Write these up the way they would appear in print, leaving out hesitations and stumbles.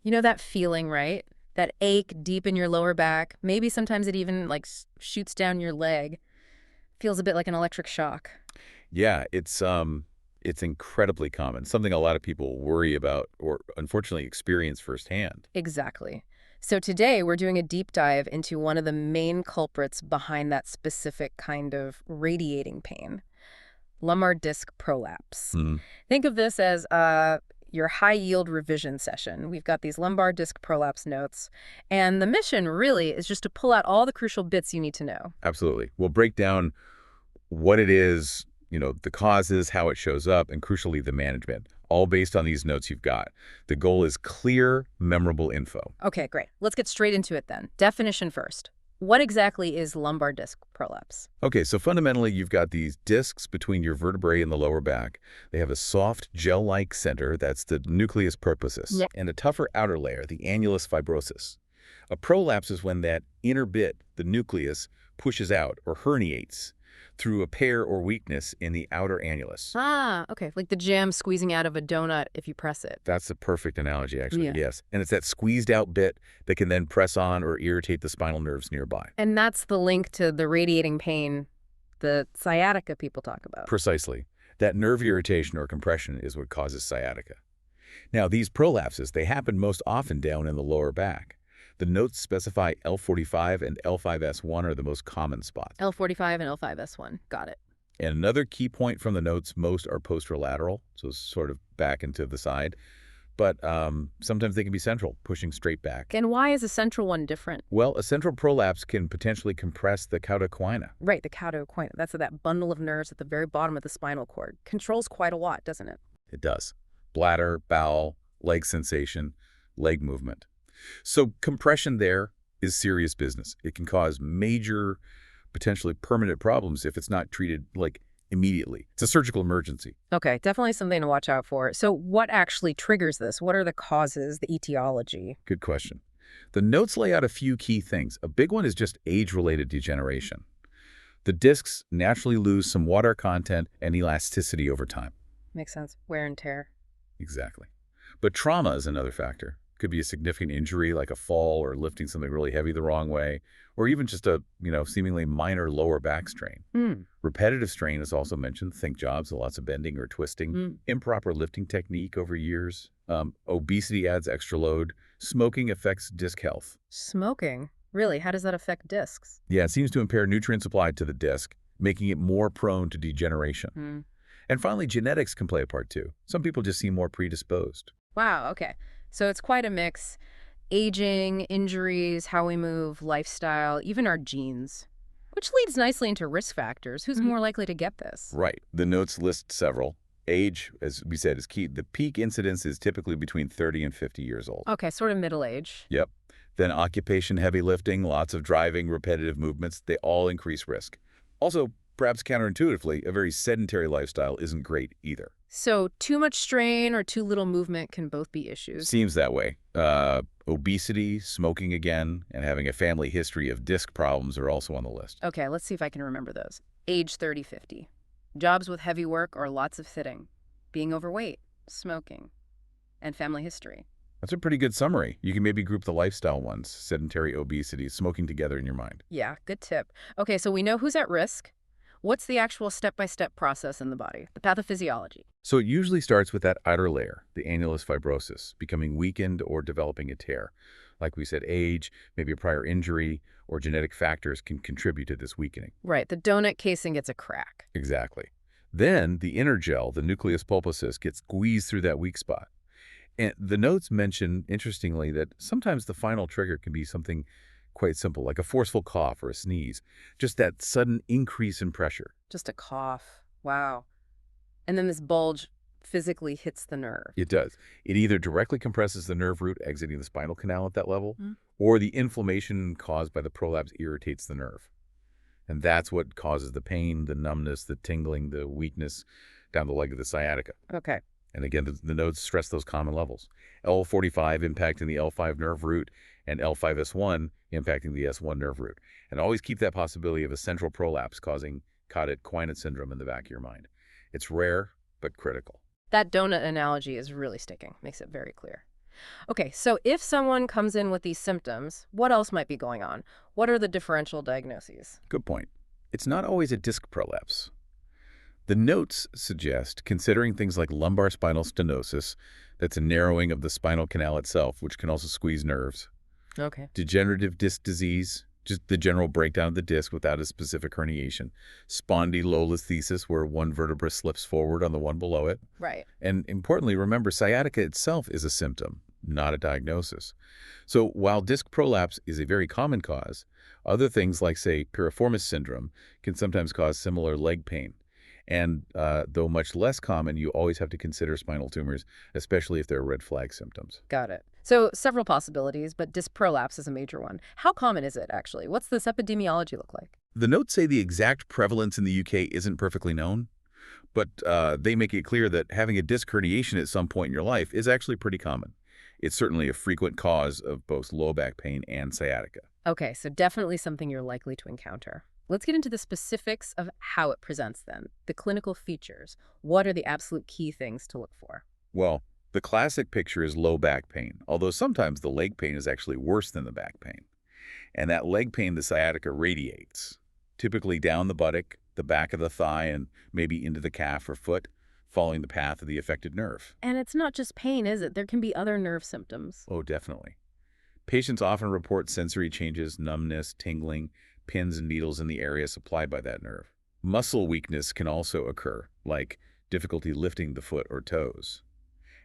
You know that feeling, right? That ache deep in your lower back. Maybe sometimes it even like shoots down your leg. Feels a bit like an electric shock. Yeah, it's incredibly common, something a lot of people worry about or unfortunately experience firsthand. Exactly. So today we're doing a deep dive into one of the main culprits behind that specific kind of radiating pain, lumbar disc prolapse. Mhm. Think of this as your high-yield revision session. We've got these lumbar disc prolapse notes, and the mission really is just to pull out all the crucial bits you need to know. Absolutely. We'll break down what it is, the causes, how it shows up, and crucially, the management, all based on these notes you've got. The goal is clear, memorable info. Okay, great. Let's get straight into it then. Definition first. What exactly is lumbar disc prolapse? Okay, so fundamentally, you've got these discs between your vertebrae and the lower back. They have a soft, gel-like center, that's the nucleus pulposus, Yeah. and a tougher outer layer, the annulus fibrosus. A prolapse is when that inner bit, the nucleus, pushes out or herniates through a tear or weakness in the outer annulus. Ah, okay. Like the jam squeezing out of a donut if you press it. That's a perfect analogy, actually, Yeah. yes. And it's that squeezed out bit that can then press on or irritate the spinal nerves nearby. And that's the link to the radiating pain, the sciatica people talk about. Precisely. That nerve irritation or compression is what causes sciatica. Now, these prolapses, they happen most often down in the lower back. The notes specify L45 and L5S1 are the most common spots. L45 and L5S1. Got it. And another key point from the notes, most are posterolateral, so sort of back and to the side. But sometimes they can be central, pushing straight back. And why is a central one different? Well, a central prolapse can potentially compress the cauda equina. Right, the cauda equina. That's that bundle of nerves at the very bottom of the spinal cord. Controls quite a lot, doesn't it? It does. Bladder, bowel, leg sensation, leg movement. So compression there is serious business. It can cause major, potentially permanent problems if it's not treated, immediately. It's a surgical emergency. Okay, definitely something to watch out for. So what actually triggers this? What are the causes, the etiology? Good question. The notes lay out a few key things. A big one is just age-related degeneration. The discs naturally lose some water content and elasticity over time. Makes sense. Wear and tear. Exactly. But trauma is another factor. Could be a significant injury like a fall or lifting something really heavy the wrong way, or even just a, seemingly minor lower back strain. Repetitive strain is also mentioned. Think jobs, lots of bending or twisting. Improper lifting technique over years. Obesity adds extra load. Smoking affects disc health. Smoking? Really? How does that affect discs? Yeah, it seems to impair nutrient supply to the disc, making it more prone to degeneration. And finally, genetics can play a part too. Some people just seem more predisposed. Wow, okay. So it's quite a mix. Aging, injuries, how we move, lifestyle, even our genes. Which leads nicely into risk factors. Who's more likely to get this? Right. The notes list several. Age, as we said, is key. The peak incidence is typically between 30 and 50 years old. Okay, sort of middle age. Yep. Then occupation, heavy lifting, lots of driving, repetitive movements, they all increase risk. Also, perhaps counterintuitively, a very sedentary lifestyle isn't great either. So too much strain or too little movement can both be issues. Seems that way. Obesity, smoking again, and having a family history of disc problems are also on the list. Okay, let's see if I can remember those. Age 30-50. Jobs with heavy work or lots of sitting. Being overweight. Smoking. And family history. That's a pretty good summary. You can maybe group the lifestyle ones, sedentary, obesity, smoking together in your mind. Yeah, good tip. Okay, so we know who's at risk. What's the actual step-by-step process in the body, the pathophysiology? So it usually starts with that outer layer, the annulus fibrosus, becoming weakened or developing a tear. Like we said, age, maybe a prior injury, or genetic factors can contribute to this weakening. Right, the donut casing gets a crack. Exactly. Then the inner gel, the nucleus pulposus, gets squeezed through that weak spot. And the notes mention, interestingly, that sometimes the final trigger can be something quite simple, like a forceful cough or a sneeze. Just that sudden increase in pressure. Just a cough. Wow. And then this bulge physically hits the nerve. It does. It either directly compresses the nerve root exiting the spinal canal at that level, or the inflammation caused by the prolapse irritates the nerve. And that's what causes the pain, the numbness, the tingling, the weakness down the leg of the sciatica. Okay. And again, the notes stress those common levels. L45 impacting the L5 nerve root, and L5S1 impacting the S1 nerve root. And always keep that possibility of a central prolapse causing cauda equina syndrome in the back of your mind. It's rare, but critical. That donut analogy is really sticking. Makes it very clear. Okay, so if someone comes in with these symptoms, what else might be going on? What are the differential diagnoses? Good point. It's not always a disc prolapse. The notes suggest considering things like lumbar spinal stenosis, that's a narrowing of the spinal canal itself, which can also squeeze nerves. Okay. Degenerative disc disease, just the general breakdown of the disc without a specific herniation. Spondylolisthesis, where one vertebra slips forward on the one below it. Right. And importantly, remember, sciatica itself is a symptom, not a diagnosis. So while disc prolapse is a very common cause, other things like, say, piriformis syndrome can sometimes cause similar leg pain. And though much less common, you always have to consider spinal tumors, especially if they're red flag symptoms. Got it. So several possibilities, but disc prolapse is a major one. How common is it, actually? What's this epidemiology look like? The notes say the exact prevalence in the UK isn't perfectly known, but they make it clear that having a disc herniation at some point in your life is actually pretty common. It's certainly a frequent cause of both low back pain and sciatica. Okay, so definitely something you're likely to encounter. Let's get into the specifics of how it presents then, the clinical features. What are the absolute key things to look for? Well, the classic picture is low back pain, although sometimes the leg pain is actually worse than the back pain. And that leg pain, the sciatica radiates, typically down the buttock, the back of the thigh, and maybe into the calf or foot, following the path of the affected nerve. And it's not just pain, is it? There can be other nerve symptoms. Oh, definitely. Patients often report sensory changes, numbness, tingling, pins and needles in the area supplied by that nerve. Muscle weakness can also occur, like difficulty lifting the foot or toes.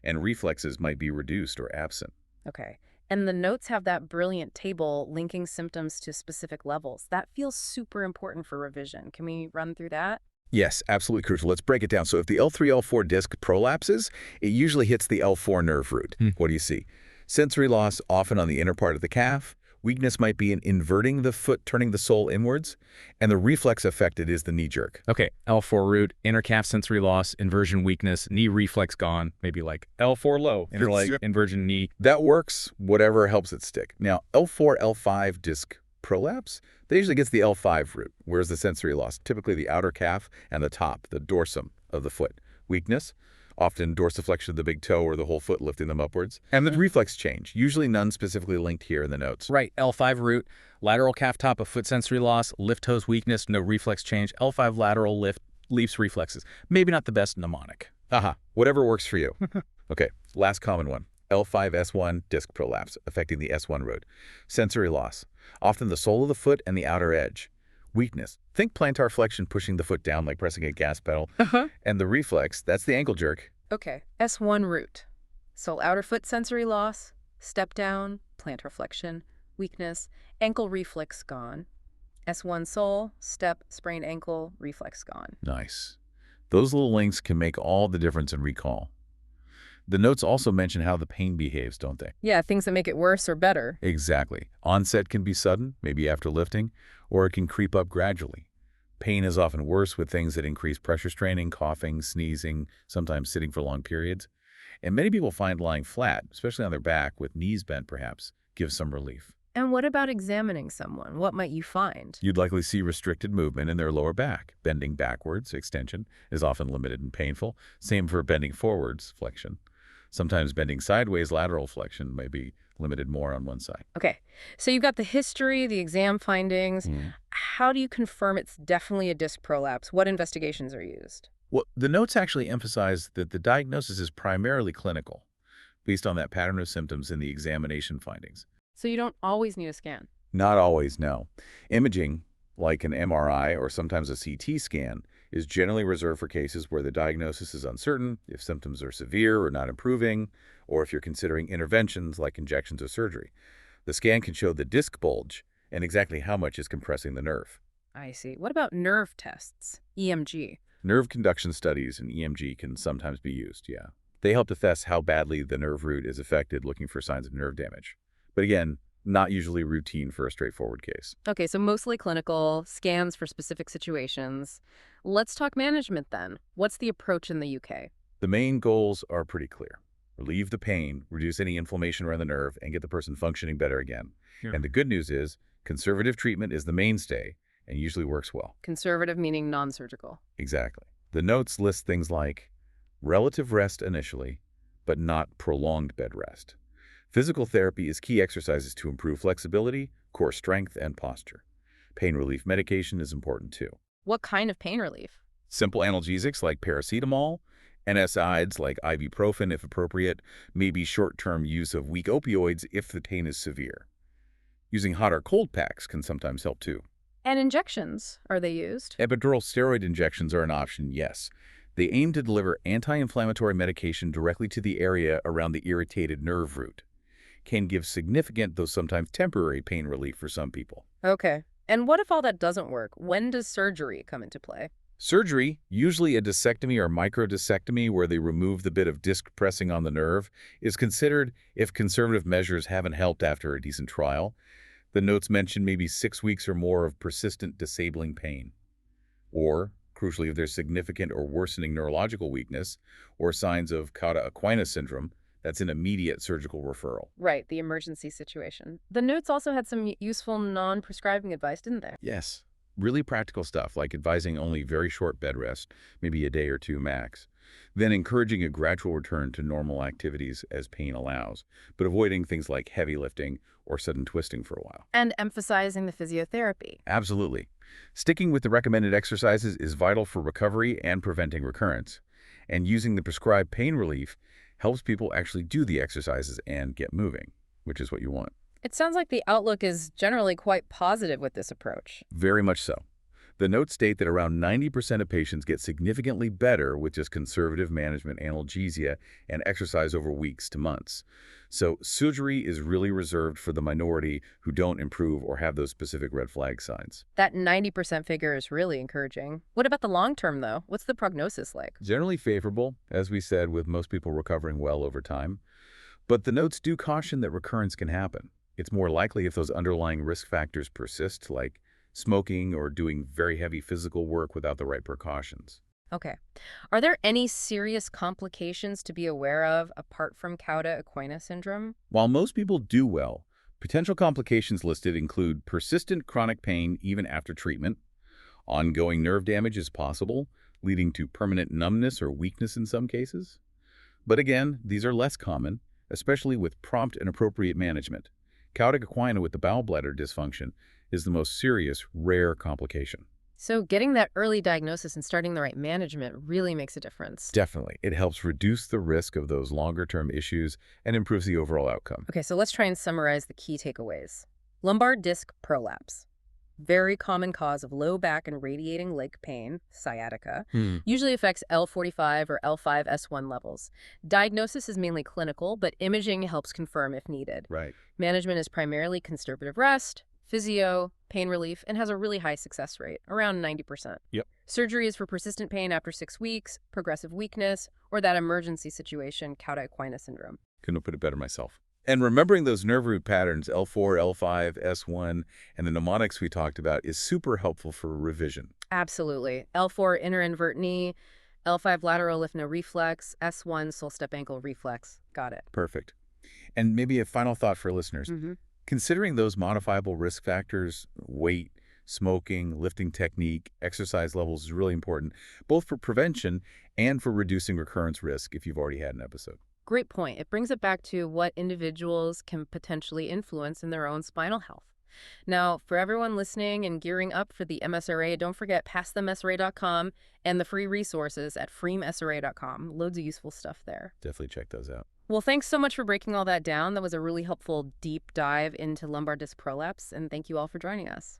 And reflexes might be reduced or absent. Okay. And the notes have that brilliant table linking symptoms to specific levels. That feels super important for revision. Can we run through that? Yes, absolutely crucial. Let's break it down. So if the L3, L4 disc prolapses, it usually hits the L4 nerve root. What do you see? Sensory loss, often on the inner part of the calf. Weakness might be in inverting the foot, turning the sole inwards. And the reflex affected is the knee jerk. Okay, L4 root, inner calf sensory loss, inversion weakness, knee reflex gone, maybe like L4 low, inner leg, inversion knee. That works, whatever helps it stick. Now, L4, L5 disc prolapse, that usually gets the L5 root. Where's the sensory loss? Typically the outer calf and the top, the dorsum of the foot. Weakness, often dorsiflexion of the big toe or the whole foot lifting them upwards. And the reflex change, usually none specifically linked here in the notes. Right, L5 root, lateral calf top of foot sensory loss, lift toes weakness, no reflex change, L5 lateral lift, leaps reflexes. Maybe not the best mnemonic. Aha, whatever works for you. Okay, last common one. L5-S1 disc prolapse, affecting the S1 root. Sensory loss, often the sole of the foot and the outer edge. Weakness, think plantar flexion pushing the foot down like pressing a gas pedal. And the reflex, that's the ankle jerk. Okay. S1 root. Sole outer foot sensory loss, step down, plantar flexion, weakness, ankle reflex gone. S1 sole, step, sprained ankle, reflex gone. Nice. Those little links can make all the difference in recall. The notes also mention how the pain behaves, don't they? Yeah, things that make it worse or better. Exactly. Onset can be sudden, maybe after lifting, or it can creep up gradually. Pain is often worse with things that increase pressure straining, coughing, sneezing, sometimes sitting for long periods. And many people find lying flat, especially on their back, with knees bent perhaps, gives some relief. And what about examining someone? What might you find? You'd likely see restricted movement in their lower back. Bending backwards, extension, is often limited and painful. Same for bending forwards, flexion. Sometimes bending sideways, lateral flexion, may be limited more on one side. Okay, so you've got the history, the exam findings. How do you confirm it's definitely a disc prolapse? What investigations are used? Well, the notes actually emphasize that the diagnosis is primarily clinical, based on that pattern of symptoms in the examination findings. So you don't always need a scan? Not always, no. Imaging, like an MRI or sometimes a CT scan, is generally reserved for cases where the diagnosis is uncertain, if symptoms are severe or not improving, or if you're considering interventions like injections or surgery. The scan can show the disc bulge and exactly how much is compressing the nerve. I see. What about nerve tests? EMG? Nerve conduction studies and EMG can sometimes be used, yeah. They help assess how badly the nerve root is affected, looking for signs of nerve damage. But again, not usually routine for a straightforward case. Okay, so mostly clinical, scans for specific situations. Let's talk management then. What's the approach in the UK? The main goals are pretty clear. Relieve the pain, reduce any inflammation around the nerve, and get the person functioning better again. And the good news is, conservative treatment is the mainstay and usually works well. Conservative meaning non-surgical. Exactly. The notes list things like relative rest initially, but not prolonged bed rest. Physical therapy is key exercises to improve flexibility, core strength, and posture. Pain relief medication is important too. What kind of pain relief? Simple analgesics like paracetamol, NSAIDs like ibuprofen if appropriate, maybe short-term use of weak opioids if the pain is severe. Using hot or cold packs can sometimes help too. And injections, are they used? Epidural steroid injections are an option, yes. They aim to deliver anti-inflammatory medication directly to the area around the irritated nerve root. Can give significant, though sometimes temporary, pain relief for some people. Okay. And what if all that doesn't work? When does surgery come into play? Surgery, usually a discectomy or microdiscectomy where they remove the bit of disc pressing on the nerve, is considered if conservative measures haven't helped after a decent trial. The notes mention maybe 6 weeks or more of persistent disabling pain. Or, crucially, if there's significant or worsening neurological weakness or signs of cauda equina syndrome, that's an immediate surgical referral. Right, the emergency situation. The notes also had some useful non-prescribing advice, didn't they? Yes. Really practical stuff like advising only very short bed rest, maybe a day or two max. Then encouraging a gradual return to normal activities as pain allows, but avoiding things like heavy lifting or sudden twisting for a while. And emphasizing the physiotherapy. Absolutely. Sticking with the recommended exercises is vital for recovery and preventing recurrence. And using the prescribed pain relief helps people actually do the exercises and get moving, which is what you want. It sounds like the outlook is generally quite positive with this approach. Very much so. The notes state that around 90% of patients get significantly better with just conservative management, analgesia, and exercise over weeks to months. So surgery is really reserved for the minority who don't improve or have those specific red flag signs. That 90% figure is really encouraging. What about the long term, though? What's the prognosis like? Generally favorable, as we said, with most people recovering well over time. But the notes do caution that recurrence can happen. It's more likely if those underlying risk factors persist, like smoking or doing very heavy physical work without the right precautions. Okay. Are there any serious complications to be aware of apart from cauda equina syndrome? While most people do well, potential complications listed include persistent chronic pain even after treatment. Ongoing nerve damage is possible, leading to permanent numbness or weakness in some cases. But again, these are less common, especially with prompt and appropriate management. Cauda equina with the bowel bladder dysfunction is the most serious, rare complication. So getting that early diagnosis and starting the right management really makes a difference. Definitely. It helps reduce the risk of those longer-term issues and improves the overall outcome. Okay, so let's try and summarize the key takeaways. Lumbar disc prolapse. Very common cause of low back and radiating leg pain, sciatica, usually affects L45 or L5S1 levels. Diagnosis is mainly clinical, but imaging helps confirm if needed. Right. Management is primarily conservative rest, physio, pain relief, and has a really high success rate, around 90%. Yep. Surgery is for persistent pain after 6 weeks, progressive weakness, or that emergency situation, cauda equina syndrome. Couldn't have put it better myself. And remembering those nerve root patterns, L4, L5, S1, and the mnemonics we talked about is super helpful for revision. Absolutely. L4 inner invert knee, L5 lateral lift no reflex, S1 sole step ankle reflex. Got it. Perfect. And maybe a final thought for listeners. Considering those modifiable risk factors, weight, smoking, lifting technique, exercise levels is really important, both for prevention and for reducing recurrence risk if you've already had an episode. Great point. It brings it back to what individuals can potentially influence in their own spinal health. Now, for everyone listening and gearing up for the MSRA, don't forget passthemsra.com and the free resources at freemsra.com. Loads of useful stuff there. Definitely check those out. Well, thanks so much for breaking all that down. That was a really helpful deep dive into lumbar disc prolapse, and thank you all for joining us.